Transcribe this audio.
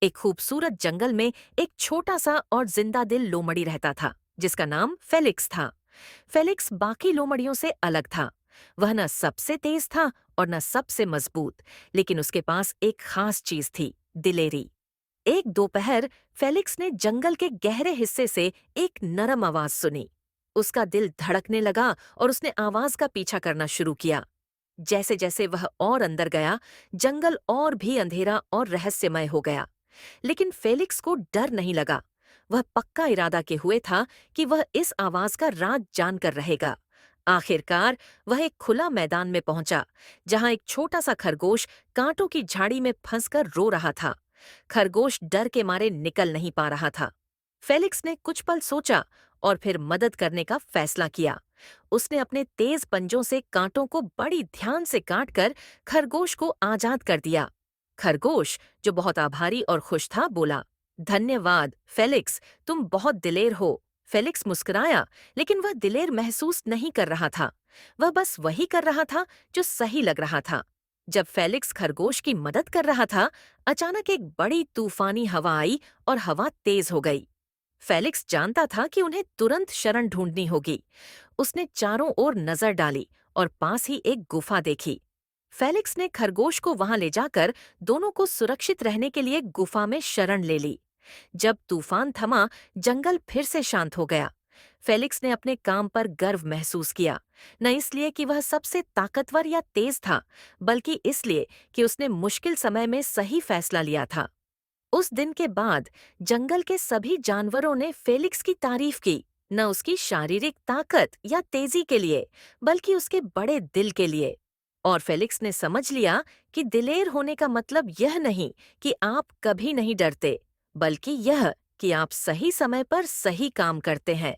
एक खूबसूरत जंगल में एक छोटा सा और जिंदा दिल लोमड़ी रहता था, जिसका नाम फेलिक्स था। फेलिक्स बाकी लोमड़ियों से अलग था। वह न सबसे तेज था और न सबसे मजबूत, लेकिन उसके पास एक खास चीज थी, दिलेरी। एक दोपहर फेलिक्स ने जंगल के गहरे हिस्से से एक नरम आवाज सुनी। उसका दिल धड़कने लगा और उसने आवाज का पीछा करना शुरू किया। जैसे जैसे वह और अंदर गया, जंगल और भी अंधेरा और रहस्यमय हो गया। लेकिन फेलिक्स को डर नहीं लगा। वह पक्का इरादा के हुए था कि वह इस आवाज का राज जानकर रहेगा। आखिरकार वह एक खुला मैदान में पहुंचा, जहां एक छोटा सा खरगोश कांटों की झाड़ी में फंसकर रो रहा था। खरगोश डर के मारे निकल नहीं पा रहा था। फेलिक्स ने कुछ पल सोचा और फिर मदद करने का फैसला किया। उसने अपने तेज पंजों से कांटों को बड़ी ध्यान से काटकर खरगोश को आजाद कर दिया। खरगोश, जो बहुत आभारी और खुश था, बोला, धन्यवाद फेलिक्स, तुम बहुत दिलेर हो। फेलिक्स मुस्कुराया, लेकिन वह दिलेर महसूस नहीं कर रहा था। वह बस वही कर रहा था जो सही लग रहा था। जब फेलिक्स खरगोश की मदद कर रहा था, अचानक एक बड़ी तूफानी हवा आई और हवा तेज हो गई। फेलिक्स जानता था कि उन्हें तुरंत शरण ढूंढनी होगी। उसने चारों ओर नजर डाली और पास ही एक गुफा देखी। फेलिक्स ने खरगोश को वहां ले जाकर दोनों को सुरक्षित रहने के लिए गुफा में शरण ले ली। जब तूफान थमा, जंगल फिर से शांत हो गया। फेलिक्स ने अपने काम पर गर्व महसूस किया, न इसलिए कि वह सबसे ताकतवर या तेज था, बल्कि इसलिए कि उसने मुश्किल समय में सही फैसला लिया था। उस दिन के बाद जंगल के सभी जानवरों ने फेलिक्स की तारीफ की, न उसकी शारीरिक ताकत या तेजी के लिए, बल्कि उसके बड़े दिल के लिए। और फेलिक्स ने समझ लिया कि दिलेर होने का मतलब यह नहीं कि आप कभी नहीं डरते, बल्कि यह कि आप सही समय पर सही काम करते हैं।